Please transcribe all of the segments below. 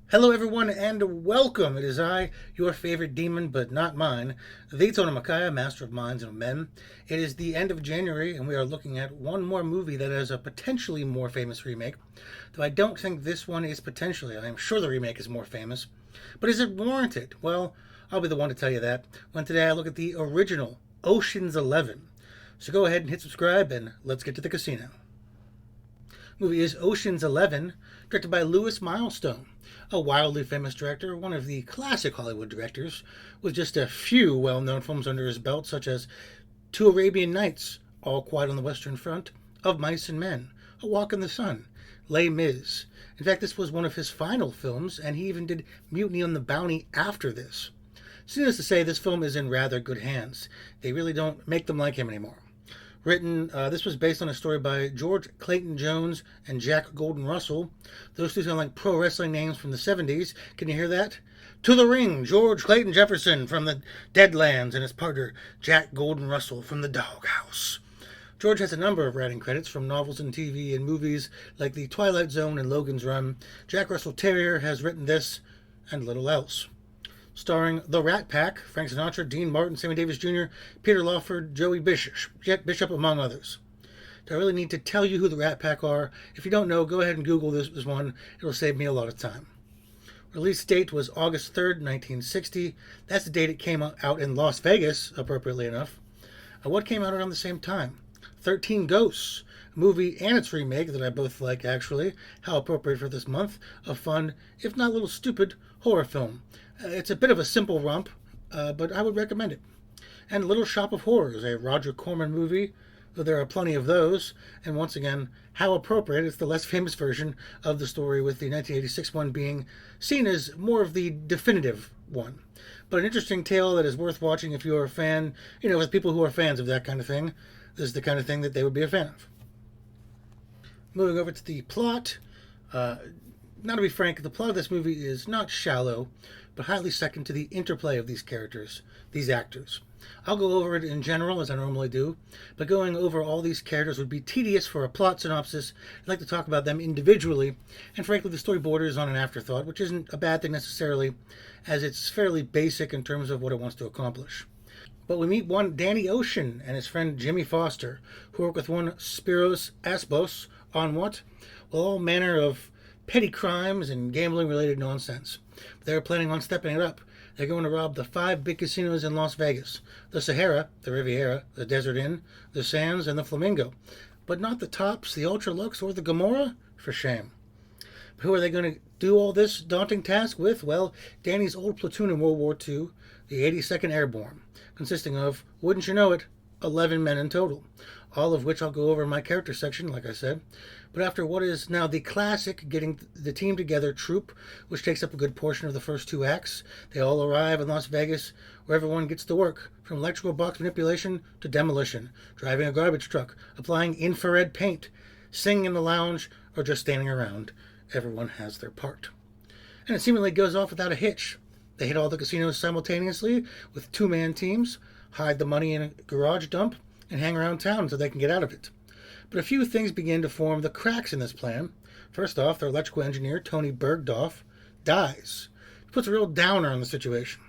Hello, everyone, and welcome. It is I, your favorite demon, but not mine, the Tona Makai, Master of Minds and of Men. It is the end of January, and we are looking at one more movie that has a potentially more famous remake. Though I don't think this one is potentially. I am sure the remake is more famous. But is it warranted? Well, I'll be the one to tell you that when today I look at the original Ocean's 11. So go ahead and hit subscribe, and let's get to the casino. The movie is Ocean's 11, directed by Milestone, a wildly famous director, one of the classic Hollywood directors, with just a few well-known films under his belt, such as Two Arabian Nights, All Quiet on the Western Front, Of Mice and Men, A Walk in the Sun, Les Mis. In fact, this was one of his final films, and he even did Mutiny on the Bounty after this. Needless to say, this film is in rather good hands. They really don't make them like him anymore. This was based on a story by George Clayton Jones and Jack Golden Russell. Those two sound like pro wrestling names from the 70s. Can you hear that? To the ring, George Clayton Jefferson from the Deadlands and his partner, Jack Golden Russell from the Doghouse. George has a number of writing credits from novels and TV and movies like The Twilight Zone and Logan's Run. Jack Russell Terrier has written this and little else. Starring The Rat Pack, Frank Sinatra, Dean Martin, Sammy Davis Jr., Peter Lawford, Joey Bishop, among others. Do I really need to tell you who the Rat Pack are? If you don't know, go ahead and Google this one. It'll save me a lot of time. Release date was August 3rd, 1960. That's the date it came out in Las Vegas, appropriately enough. What came out around the same time? 13 Ghosts, a movie and its remake that I both like, actually. How appropriate for this month. A fun, if not a little stupid, horror film. It's a bit of a simple romp, but I would recommend it. And Little Shop of Horrors, a Roger Corman movie, though there are plenty of those. And once again, how appropriate. It's the less famous version of the story, with the 1986 one being seen as more of the definitive one. But an interesting tale that is worth watching if you're a fan, with people who are fans of that kind of thing. This is the kind of thing that they would be a fan of. Moving over to the plot. Now, to be frank, the plot of this movie is not shallow, but highly second to the interplay of these characters, these actors. I'll go over it in general, as I normally do, but going over all these characters would be tedious for a plot synopsis. I'd like to talk about them individually, and frankly, the story borders on an afterthought, which isn't a bad thing necessarily, as it's fairly basic in terms of what it wants to accomplish. But we meet one Danny Ocean and his friend Jimmy Foster, who work with one Spiros Asbos on what? Well, all manner of petty crimes and gambling-related nonsense. They're planning on stepping it up. They're going to rob the 5 big casinos in Las Vegas. The Sahara, the Riviera, the Desert Inn, the Sands, and the Flamingo. But not the Tops, the Ultra Lux, or the Gomorrah? For shame. Who are they going to do all this daunting task with? Well, Danny's old platoon in World War II, the 82nd Airborne, consisting of, wouldn't you know it, 11 men in total, all of which I'll go over in my character section, like I said. But after what is now the classic getting the team together troop, which takes up a good portion of the first 2 acts, they all arrive in Las Vegas, where everyone gets to work, from electrical box manipulation to demolition, driving a garbage truck, applying infrared paint, singing in the lounge, or just standing around. Everyone has their part. And it seemingly goes off without a hitch. They hit all the casinos simultaneously with 2-man teams, hide the money in a garage dump, and hang around town until they can get out of it. But a few things begin to form the cracks in this plan. First off, their electrical engineer, Tony Bergdorf, dies. He puts a real downer on the situation.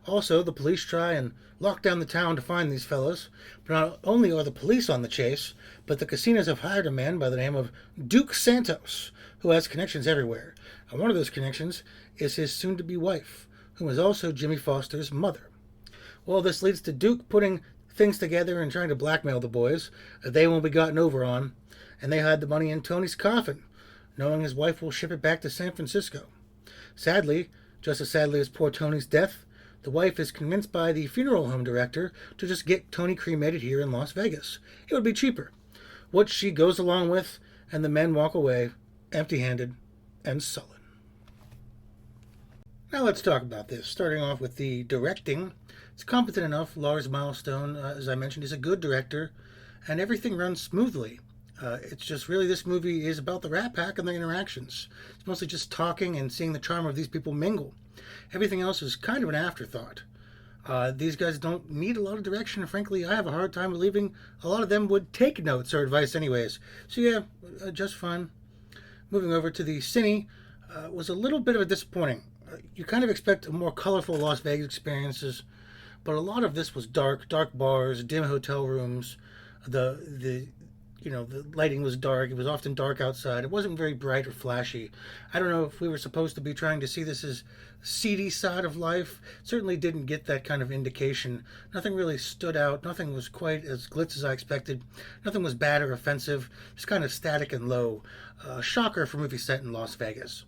Also, the police try and lock down the town to find these fellows. But not only are the police on the chase, but the casinos have hired a man by the name of Duke Santos, who has connections everywhere. And one of those connections is his soon-to-be wife, who is also Jimmy Foster's mother. Well, this leads to Duke putting things together and trying to blackmail the boys that they won't be gotten over on, and they hide the money in Tony's coffin, knowing his wife will ship it back to San Francisco. Sadly, just as sadly as poor Tony's death, the wife is convinced by the funeral home director to just get Tony cremated here in Las Vegas. It would be cheaper, which she goes along with, and the men walk away empty-handed and sullen. Now let's talk about this, starting off with the directing. It's competent enough. Lars Milestone, as I mentioned, is a good director, and everything runs smoothly. It's just really, this movie is about the Rat Pack and their interactions. It's mostly just talking and seeing the charm of these people mingle. Everything else is kind of an afterthought. These guys don't need a lot of direction, and frankly, I have a hard time believing a lot of them would take notes or advice anyways. So yeah, just fine. Moving over to the cine, was a little bit of a disappointing. You kind of expect more colorful Las Vegas experiences, but a lot of this was dark bars, dim hotel rooms. The the lighting was dark. It was often dark outside. It wasn't very bright or flashy. I don't know if we were supposed to be trying to see this as seedy side of life. Certainly didn't get that kind of indication. Nothing really stood out. Nothing was quite as glitz as I expected. Nothing was bad or offensive. Just kind of static and low. Shocker for a movie set in Las Vegas.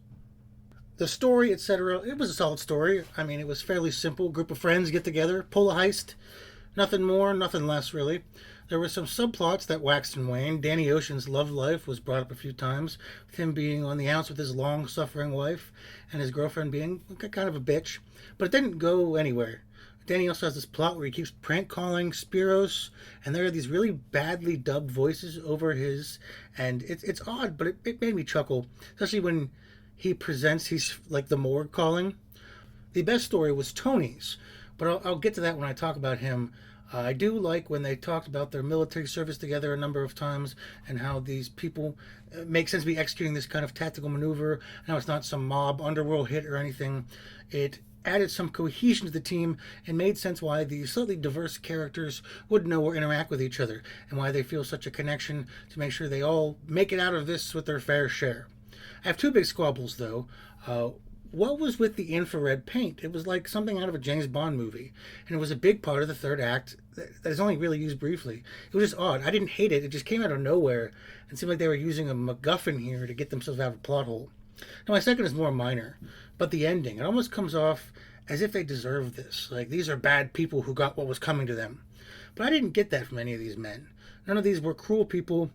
The story, etc., it was a solid story. I mean, it was fairly simple. Group of friends get together, pull a heist. Nothing more, nothing less, really. There were some subplots that waxed and waned. Danny Ocean's love life was brought up a few times, with him being on the outs with his long-suffering wife, and his girlfriend being kind of a bitch. But it didn't go anywhere. Danny also has this plot where he keeps prank calling Spiros, and there are these really badly dubbed voices over his, and it's odd, but it made me chuckle, especially when he presents, he's like the morgue calling. The best story was Tony's, but I'll get to that when I talk about him. I do like when they talked about their military service together a number of times and how these people make sense to be executing this kind of tactical maneuver. Now it's not some mob underworld hit or anything. It added some cohesion to the team and made sense why these slightly diverse characters would know or interact with each other and why they feel such a connection to make sure they all make it out of this with their fair share. I have two big squabbles though. What was with the infrared paint? It was like something out of a James Bond movie, and it was a big part of the third act that is only really used briefly. It was just odd. I didn't hate it. It just came out of nowhere and seemed like they were using a MacGuffin here to get themselves out of a plot hole. Now, my second is more minor, but the ending, it almost comes off as if they deserve this. Like, these are bad people who got what was coming to them. But I didn't get that from any of these men. None of these were cruel people,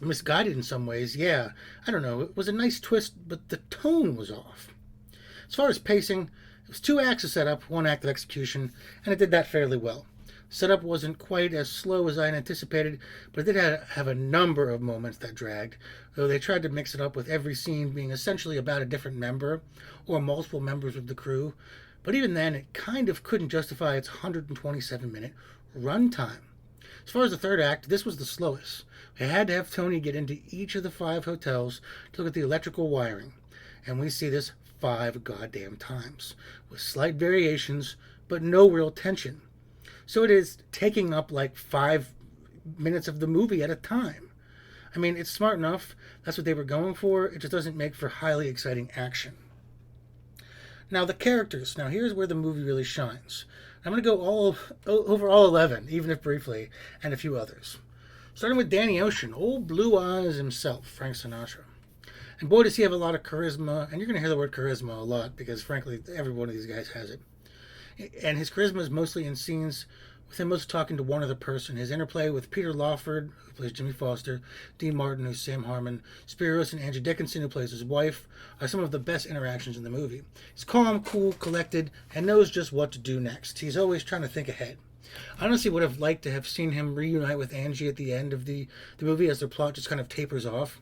misguided in some ways. Yeah, I don't know. It was a nice twist, but the tone was off. As far as pacing, it was 2 acts of setup, 1 act of execution, and it did that fairly well. Setup wasn't quite as slow as I had anticipated, but it did have a number of moments that dragged, though they tried to mix it up with every scene being essentially about a different member or multiple members of the crew. But even then, it kind of couldn't justify its 127-minute runtime. As far as the third act, this was the slowest. We had to have Tony get into each of the 5 hotels to look at the electrical wiring, and we see this 5 goddamn times, with slight variations, but no real tension. So it is taking up like 5 minutes of the movie at a time. I mean, it's smart enough. That's what they were going for. It just doesn't make for highly exciting action. Now, the characters. Now, here's where the movie really shines. I'm going to go over all 11, even if briefly, and a few others. Starting with Danny Ocean, old Blue Eyes himself, Frank Sinatra. And boy, does he have a lot of charisma. And you're going to hear the word charisma a lot because, frankly, every one of these guys has it. And his charisma is mostly in scenes with him mostly talking to one other person. His interplay with Peter Lawford, who plays Jimmy Foster, Dean Martin, who's Sam Harmon, Spiros, and Angie Dickinson, who plays his wife, are some of the best interactions in the movie. He's calm, cool, collected, and knows just what to do next. He's always trying to think ahead. I honestly would have liked to have seen him reunite with Angie at the end of the movie as their plot just kind of tapers off.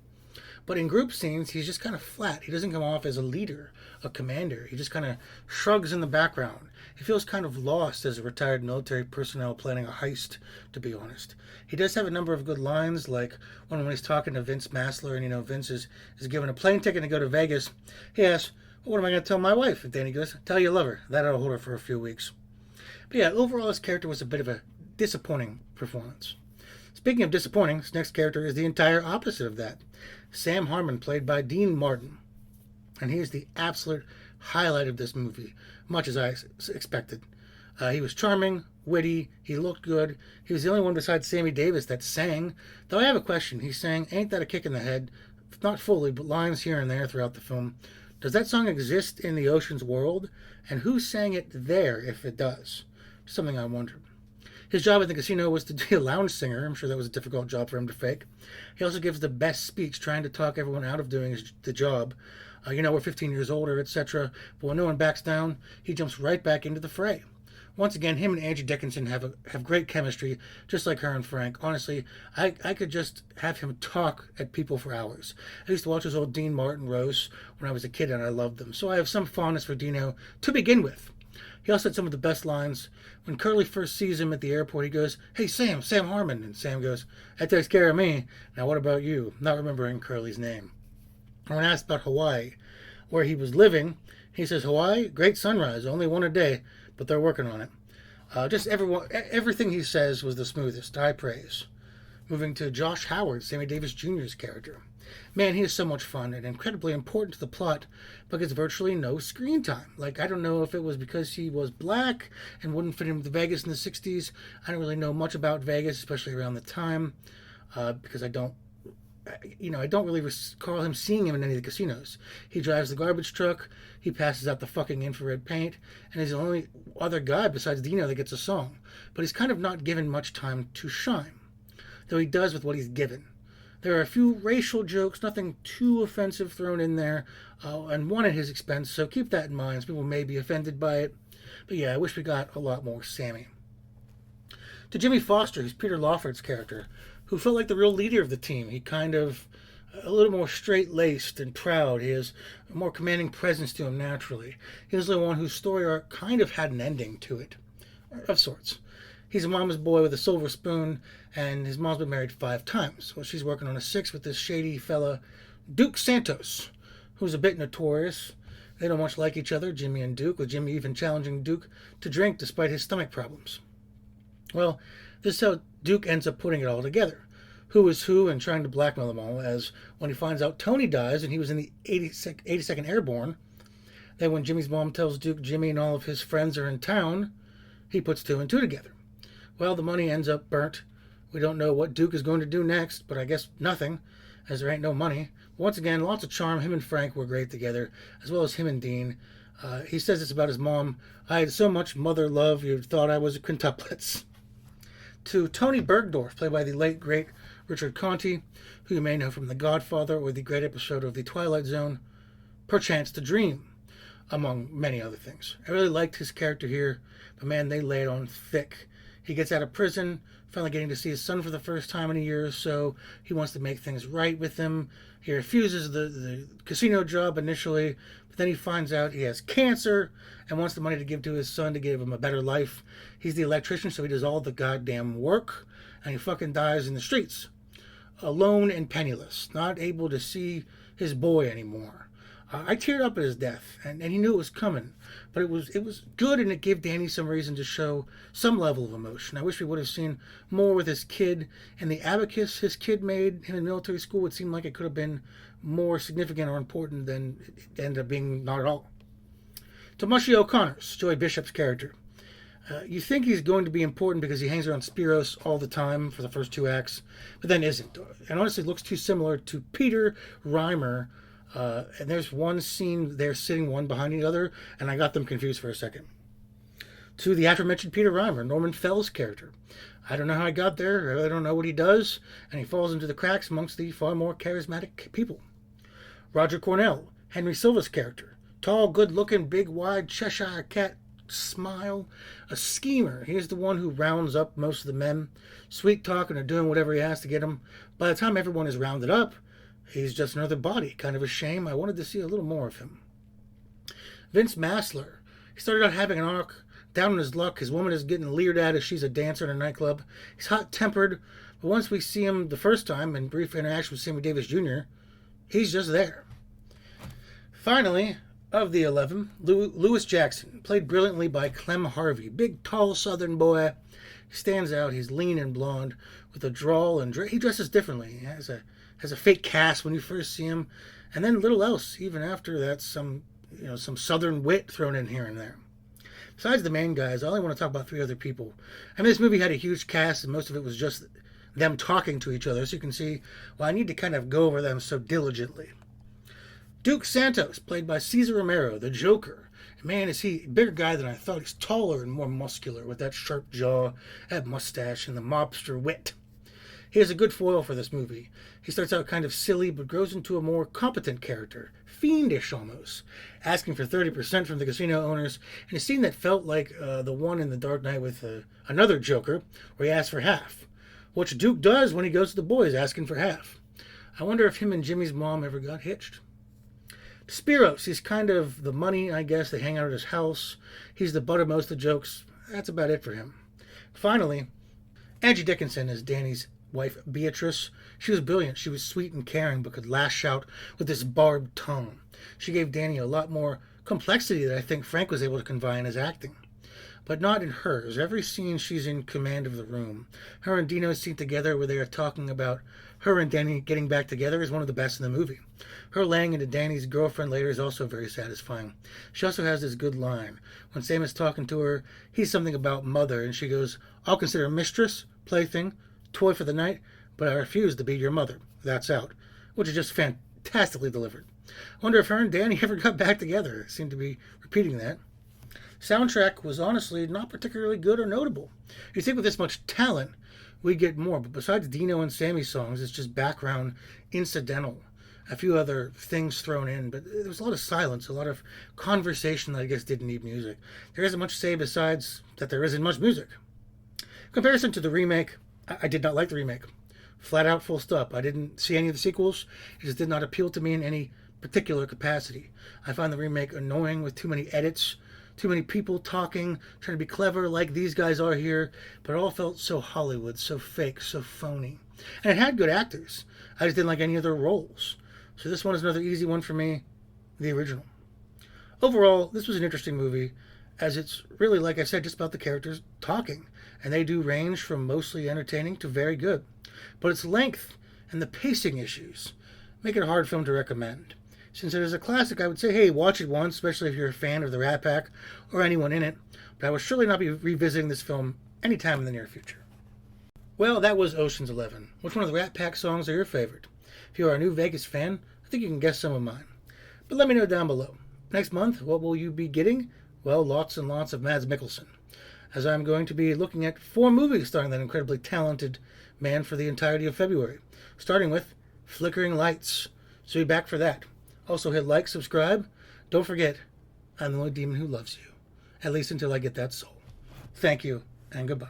But in group scenes, he's just kind of flat. He doesn't come off as a leader, a commander. He just kind of shrugs in the background. He feels kind of lost as a retired military personnel planning a heist, to be honest. He does have a number of good lines, like one when he's talking to Vince Massler, and Vince is given a plane ticket to go to Vegas. He asks, well, what am I going to tell my wife? And Danny goes, tell you love her. That'll hold her for a few weeks. But yeah, overall, his character was a bit of a disappointing performance. Speaking of disappointing, this next character is the entire opposite of that. Sam Harmon, played by Dean Martin. And he is the absolute highlight of this movie, much as I expected. He was charming, witty, he looked good. He was the only one besides Sammy Davis that sang. Though I have a question. He sang Ain't That a Kick in the Head? Not fully, but lines here and there throughout the film. Does that song exist in the Ocean's world? And who sang it there, if it does? Something I wondered. His job at the casino was to be a lounge singer. I'm sure that was a difficult job for him to fake. He also gives the best speech trying to talk everyone out of doing the job. We're 15 years older, etc. But when no one backs down, he jumps right back into the fray. Once again, him and Angie Dickinson have great chemistry, just like her and Frank. Honestly, I could just have him talk at people for hours. I used to watch those old Dean Martin roasts when I was a kid, and I loved them. So I have some fondness for Dino to begin with. He also had some of the best lines. When Curly first sees him at the airport, he goes, hey, Sam Harmon. And Sam goes, that takes care of me. Now what about you? Not remembering Curly's name. When asked about Hawaii, where he was living. He says, Hawaii, great sunrise, only one a day, but they're working on it. Everything he says was the smoothest. High praise. Moving to Josh Howard, Sammy Davis Jr.'s character. Man, he is so much fun and incredibly important to the plot, but gets virtually no screen time. Like, I don't know if it was because he was black and wouldn't fit in with Vegas in the 60s. I don't really know much about Vegas, especially around the time, because I don't really recall him seeing him in any of the casinos. He drives the garbage truck, he passes out the fucking infrared paint, and he's the only other guy besides Dino that gets a song. But he's kind of not given much time to shine, though he does with what he's given. There are a few racial jokes, nothing too offensive thrown in there, and one at his expense, so keep that in mind, as people may be offended by it. But yeah, I wish we got a lot more Sammy. To Jimmy Foster, who's Peter Lawford's character, who felt like the real leader of the team. He kind of a little more straight-laced and proud. He has a more commanding presence to him naturally. He was the one whose story arc kind of had an ending to it, of sorts. He's a mama's boy with a silver spoon, and his mom's been married 5 times. Well, she's working on a 6th with this shady fella, Duke Santos, who's a bit notorious. They don't much like each other, Jimmy and Duke, with Jimmy even challenging Duke to drink despite his stomach problems. Well, this is how Duke ends up putting it all together. Who is who and trying to blackmail them all, as when he finds out Tony dies and he was in the 82nd Airborne, then when Jimmy's mom tells Duke Jimmy and all of his friends are in town, he puts 2 and 2 together. Well, the money ends up burnt. We don't know what Duke is going to do next, but I guess nothing, as there ain't no money. Once again, lots of charm. Him and Frank were great together, as well as him and Dean. He says it's about his mom. I had so much mother love, you'd thought I was a quintuplets. To Tony Bergdorf, played by the late, great Richard Conte, who you may know from The Godfather or the great episode of The Twilight Zone, Perchance to Dream, among many other things. I really liked his character here, but man, they lay it on thick. He gets out of prison, finally getting to see his son for the first time in a year or so. He wants to make things right with him. He refuses the casino job initially, but then he finds out he has cancer and wants the money to give to his son to give him a better life. He's the electrician, so he does all the goddamn work, and he fucking dies in the streets. Alone and penniless, not able to see his boy anymore. I teared up at his death, and he knew it was coming, but it was good, and it gave Danny some reason to show some level of emotion. I wish we would have seen more with his kid, and the abacus his kid made him in military school would seem like it could have been more significant or important than it ended up being not at all. To Mushy O'Connor's, Joey Bishop's character. You think he's going to be important because he hangs around Spiros all the time for the first 2 acts, but then isn't. And honestly looks too similar to Peter Reimer. And there's one scene they're sitting one behind the other, and I got them confused for a second. To the aforementioned Peter Reimer, Norman Fell's character. I don't know how I got there, I don't know what he does, and he falls into the cracks amongst the far more charismatic people. Roger Cornell, Henry Silva's character. Tall, good-looking, big, wide Cheshire cat smile. A schemer. He's the one who rounds up most of the men. Sweet-talking or doing whatever he has to get them. By the time everyone is rounded up, he's just another body. Kind of a shame. I wanted to see a little more of him. Vince Massler. He started out having an arc. Down on his luck. His woman is getting leered at as she's a dancer in a nightclub. He's hot-tempered. But once we see him the first time in brief interaction with Sammy Davis Jr., he's just there. Finally, of the 11, Lewis Jackson. Played brilliantly by Clem Harvey. Big, tall southern boy. He stands out. He's lean and blonde with a drawl, and he dresses differently. He has a fake cast when you first see him, and then little else. Even after that, some southern wit thrown in here and there. Besides the main guys, I only want to talk about 3 other people. I mean, this movie had a huge cast, and most of it was just them talking to each other. So you can see, well, I need to kind of go over them so diligently. Duke Santos, played by Cesar Romero, the Joker. Man, is he a bigger guy than I thought. He's taller and more muscular with that sharp jaw, that mustache, and the mobster wit. He is a good foil for this movie. He starts out kind of silly, but grows into a more competent character, fiendish almost, asking for 30% from the casino owners, in a scene that felt like the one in The Dark Knight with another Joker, where he asks for half, which Duke does when he goes to the boys, asking for half. I wonder if him and Jimmy's mom ever got hitched. Spiros, he's kind of the money, I guess. They hang out at his house. He's the butt of most of the jokes. That's about it for him. Finally, Angie Dickinson is Danny's wife, Beatrice. She was brilliant. She was sweet and caring, but could lash out with this barbed tongue. She gave Danny a lot more complexity that I think Frank was able to convey in his acting. But not in hers. Every scene she's in command of the room. Her and Dino's scene together where they are talking about her and Danny getting back together is one of the best in the movie. Her laying into Danny's girlfriend later is also very satisfying. She also has this good line. When Sam is talking to her, he's something about mother, and she goes, "I'll consider mistress, plaything, toy for the night, but I refuse to be your mother. That's out." Which is just fantastically delivered. I wonder if her and Danny ever got back together. They seem to be repeating that. Soundtrack was honestly not particularly good or notable. You think with this much talent, we'd get more, but besides Dino and Sammy's songs, it's just background, incidental. A few other things thrown in, but there was a lot of silence, a lot of conversation that I guess didn't need music. There isn't much to say besides that there isn't much music. In comparison to the remake, I did not like the remake. Flat out, full stop. I didn't see any of the sequels. It just did not appeal to me in any particular capacity. I find the remake annoying with too many edits, too many people talking, trying to be clever like these guys are here, but it all felt so Hollywood, so fake, so phony. And it had good actors. I just didn't like any of their roles. So this one is another easy one for me, the original. Overall, this was an interesting movie, as it's really, like I said, just about the characters talking. And they do range from mostly entertaining to very good. But its length and the pacing issues make it a hard film to recommend. Since it is a classic, I would say, hey, watch it once, especially if you're a fan of the Rat Pack or anyone in it. But I will surely not be revisiting this film anytime in the near future. Well, that was Ocean's 11. Which one of the Rat Pack songs are your favorite? If you are a new Vegas fan, I think you can guess some of mine. But let me know down below. Next month, what will you be getting? Well, lots and lots of Mads Mikkelsen, as I'm going to be looking at 4 movies starring that incredibly talented man for the entirety of February, starting with Flickering Lights. So be back for that. Also hit like, subscribe. Don't forget, I'm the only demon who loves you, at least until I get that soul. Thank you, and goodbye.